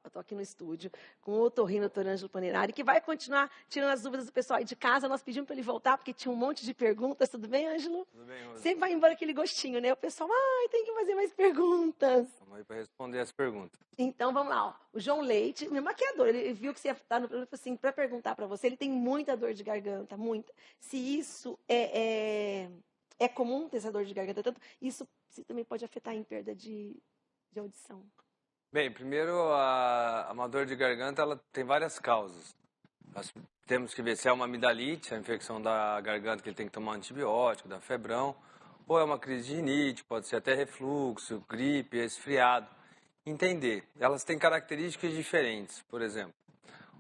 estou aqui no estúdio com o otorrino-otorângelo Pannerari, que vai continuar tirando as dúvidas do pessoal aí de casa. Nós pedimos para ele voltar, porque tinha um monte de perguntas. Tudo bem, Ângelo? Tudo bem, Rosa. Sempre vai embora aquele gostinho, né? O pessoal, tem que fazer mais perguntas. Vamos aí para responder as perguntas. Então, vamos lá. Ó. O João Leite, meu maquiador, ele viu que você ia estar no programa, falou assim, para perguntar para você, ele tem muita dor de garganta, muita. Se isso é comum ter essa dor de garganta, tanto isso também pode afetar em perda de audição. Bem, primeiro, uma dor de garganta, ela tem várias causas. Nós temos que ver se é uma amidalite, a infecção da garganta, que ele tem que tomar antibiótico, da febrão, ou é uma crise de rinite, pode ser até refluxo, gripe, resfriado. Entender. Elas têm características diferentes, por exemplo.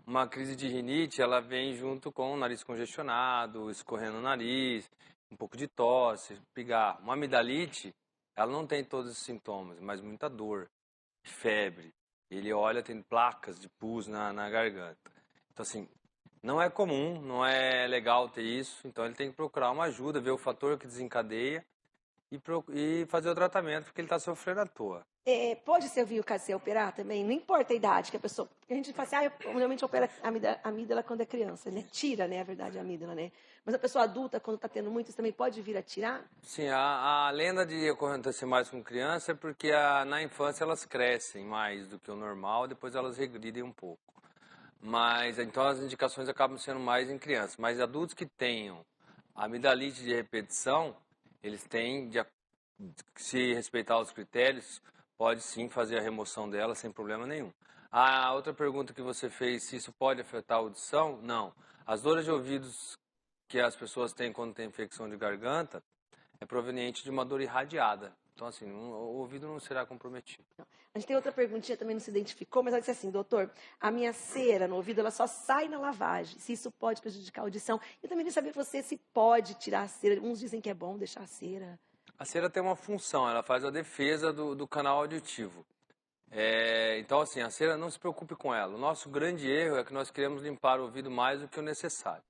Uma crise de rinite, ela vem junto com o nariz congestionado, escorrendo o nariz, um pouco de tosse, pigarro. Uma amidalite, ela não tem todos esses sintomas, mas muita dor, febre. Ele olha, tem placas de pus na garganta. Então, assim, não é comum, não é legal ter isso. Então, ele tem que procurar uma ajuda, ver o fator que desencadeia e fazer o tratamento, porque ele está sofrendo à toa. Pode ser o caso de ser operar também? Não importa a idade que a pessoa... Porque a gente fala assim, eu normalmente opera a amígdala quando é criança, né? Tira, né, a verdade, a amígdala, né? Mas a pessoa adulta, quando está tendo muito, isso também pode vir a tirar? Sim, a lenda de acontecer mais com criança é porque na infância elas crescem mais do que o normal, depois elas regridem um pouco. Mas, então, as indicações acabam sendo mais em crianças. Mas adultos que tenham amidalite de repetição, eles têm, se respeitar os critérios, pode sim fazer a remoção dela sem problema nenhum. A outra pergunta que você fez, se isso pode afetar a audição, não. As dores de ouvidos que as pessoas têm quando tem infecção de garganta é proveniente de uma dor irradiada. Então, assim, o ouvido não será comprometido. A gente tem outra perguntinha, também não se identificou, mas ela disse assim, doutor, a minha cera no ouvido, ela só sai na lavagem, se isso pode prejudicar a audição. Eu também queria saber você se pode tirar a cera. Uns dizem que é bom deixar a cera. A cera tem uma função, ela faz a defesa do canal auditivo. Então, assim, a cera, não se preocupe com ela. O nosso grande erro é que nós queremos limpar o ouvido mais do que o necessário.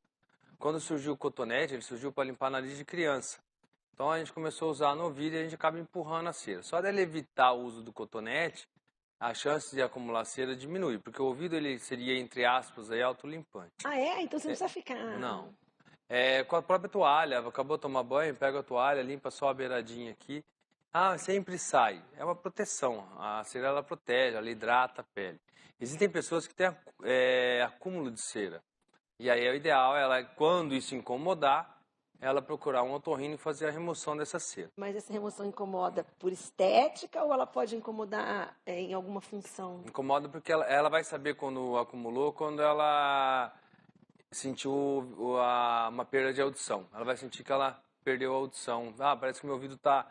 Quando surgiu o cotonete, ele surgiu para limpar a nariz de criança. Então, a gente começou a usar no ouvido e a gente acaba empurrando a cera. Só dele evitar o uso do cotonete, a chance de acumular cera diminui, porque o ouvido ele seria, entre aspas, aí, autolimpante. Então você não precisa ficar... Não. Com a própria toalha, acabou de tomar banho, pega a toalha, limpa só a beiradinha aqui. Sempre sai. É uma proteção. A cera, ela protege, ela hidrata a pele. Existem pessoas que têm acúmulo de cera. E aí, o ideal é, quando isso incomodar, ela procurar um otorrino e fazer a remoção dessa cera. Mas essa remoção incomoda por estética ou ela pode incomodar em alguma função? Incomoda porque ela vai saber quando acumulou, quando ela sentiu uma perda de audição. Ela vai sentir que ela perdeu a audição. Parece que meu ouvido está...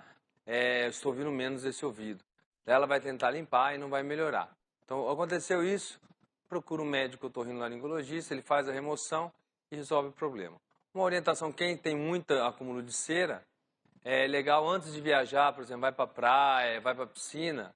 estou ouvindo menos esse ouvido. Daí ela vai tentar limpar e não vai melhorar. Então, aconteceu isso, procura um médico otorrinolaringologista, ele faz a remoção e resolve o problema. Uma orientação, quem tem muito acúmulo de cera, é legal antes de viajar, por exemplo, vai para a praia, vai para a piscina,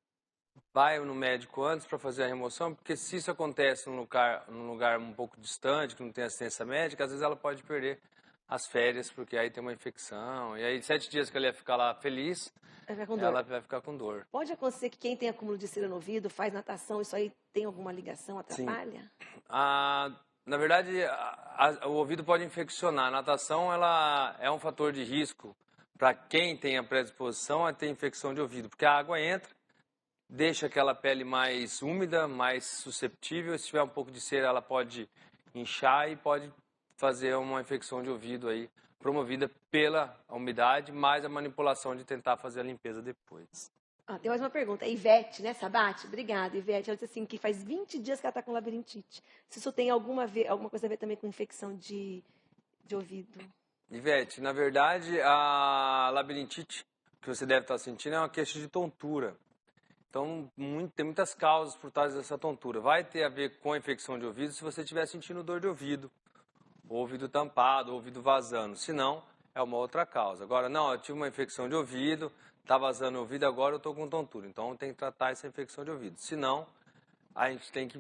vai no médico antes para fazer a remoção, porque se isso acontece num lugar um pouco distante, que não tem assistência médica, às vezes ela pode perder as férias, porque aí tem uma infecção, e aí 7 dias que ela ia ficar lá feliz, ela vai ficar com dor. Pode acontecer que quem tem acúmulo de cera no ouvido, faz natação, isso aí tem alguma ligação, atrapalha? Sim. Na verdade, o ouvido pode infeccionar. A natação ela é um fator de risco para quem tem a predisposição a ter infecção de ouvido, porque a água entra, deixa aquela pele mais úmida, mais susceptível. Se tiver um pouco de cera, ela pode inchar e pode fazer uma infecção de ouvido aí, promovida pela umidade, mais a manipulação de tentar fazer a limpeza depois. Tem mais uma pergunta. Ivete, né, Sabate? Obrigada, Ivete. Ela disse assim, que faz 20 dias que ela está com labirintite. Se isso tem alguma coisa a ver também com infecção de ouvido? Ivete, na verdade, a labirintite que você deve estar sentindo é uma queixa de tontura. Então, tem muitas causas por trás dessa tontura. Vai ter a ver com a infecção de ouvido se você estiver sentindo dor de ouvido, ouvido tampado, ouvido vazando. Se não, é uma outra causa. Agora, não, eu tive uma infecção de ouvido, está vazando o ouvido, agora eu estou com tontura. Então, tem que tratar essa infecção de ouvido. Se não, a gente tem que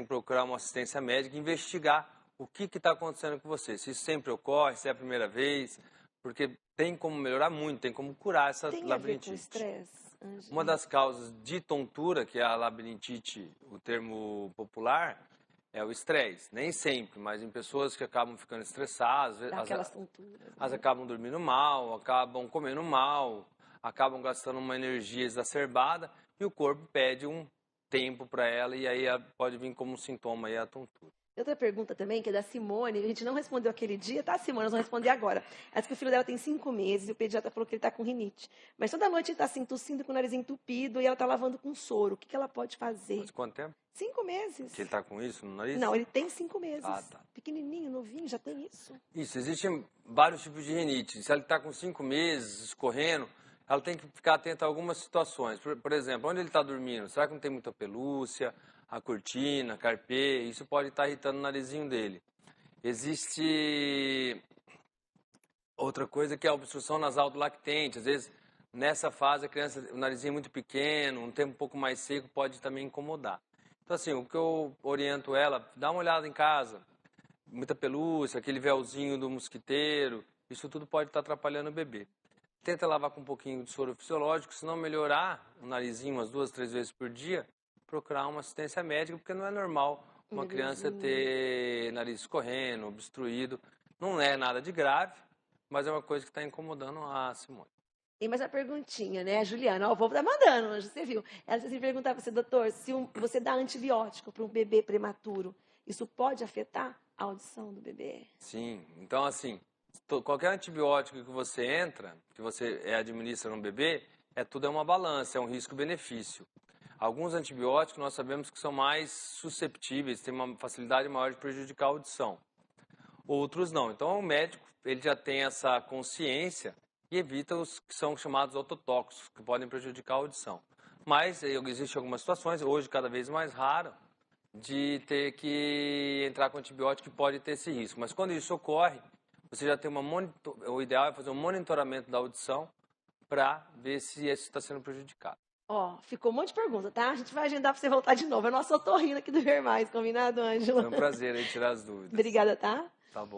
procurar uma assistência médica e investigar o que está acontecendo com você. Se isso sempre ocorre, se é a primeira vez, porque tem como melhorar muito, tem como curar essa labirintite. Tem a ver com estresse? Uma das causas de tontura, que é a labirintite, o termo popular, é o estresse. Nem sempre, mas em pessoas que acabam ficando estressadas, Dá aquelas tonturas. elas Né? acabam dormindo mal, acabam comendo mal, acabam gastando uma energia exacerbada e o corpo pede um tempo para ela e aí pode vir como sintoma aí a tontura. Outra pergunta também, que é da Simone, a gente não respondeu aquele dia, tá, Simone? Nós vamos responder agora. Ela disse que o filho dela tem 5 meses e o pediatra falou que ele está com rinite. Mas toda noite ele está assim, tossindo com o nariz entupido e ela está lavando com soro. O que ela pode fazer? Mas quanto tempo 5 meses. que ele está com isso no nariz? Não, ele tem 5 meses. Ah, tá. Pequenininho, novinho, já tem isso. Isso, existem vários tipos de rinite. Se ele está com 5 meses, escorrendo, ela tem que ficar atenta a algumas situações. Por exemplo, onde ele está dormindo? Será que não tem muita pelúcia? A cortina, carpê, isso pode estar irritando o narizinho dele. Existe outra coisa que é a obstrução nasal do lactente. Às vezes, nessa fase, a criança, o narizinho é muito pequeno, um tempo um pouco mais seco pode também incomodar. Então, assim, o que eu oriento ela, dá uma olhada em casa. Muita pelúcia, aquele véuzinho do mosquiteiro, isso tudo pode estar atrapalhando o bebê. Tenta lavar com um pouquinho de soro fisiológico, se não melhorar o narizinho umas 2, 3 vezes por dia, procurar uma assistência médica, porque não é normal uma criança ter nariz escorrendo, obstruído. Não é nada de grave, mas é uma coisa que está incomodando a Simone. Tem mais uma perguntinha, né? A Juliana, ó, o povo tá mandando, você viu. Ela disse assim, perguntar para você, doutor, se você dá antibiótico para um bebê prematuro, isso pode afetar a audição do bebê? Sim, então assim, qualquer antibiótico que você entra, que você administra no bebê, tudo é uma balança, é um risco-benefício. Alguns antibióticos nós sabemos que são mais susceptíveis, têm uma facilidade maior de prejudicar a audição. Outros não. Então o médico ele já tem essa consciência e evita os que são chamados ototóxicos, que podem prejudicar a audição. Mas existem algumas situações, hoje cada vez mais raro, de ter que entrar com antibiótico que pode ter esse risco. Mas quando isso ocorre, você já tem o ideal é fazer um monitoramento da audição para ver se isso está sendo prejudicado. Ó, ficou um monte de pergunta, tá? A gente vai agendar para você voltar de novo. É nosso otorrino aqui do Ver Mais, combinado, Ângela? Foi um prazer aí tirar as dúvidas. Obrigada, tá? Tá bom.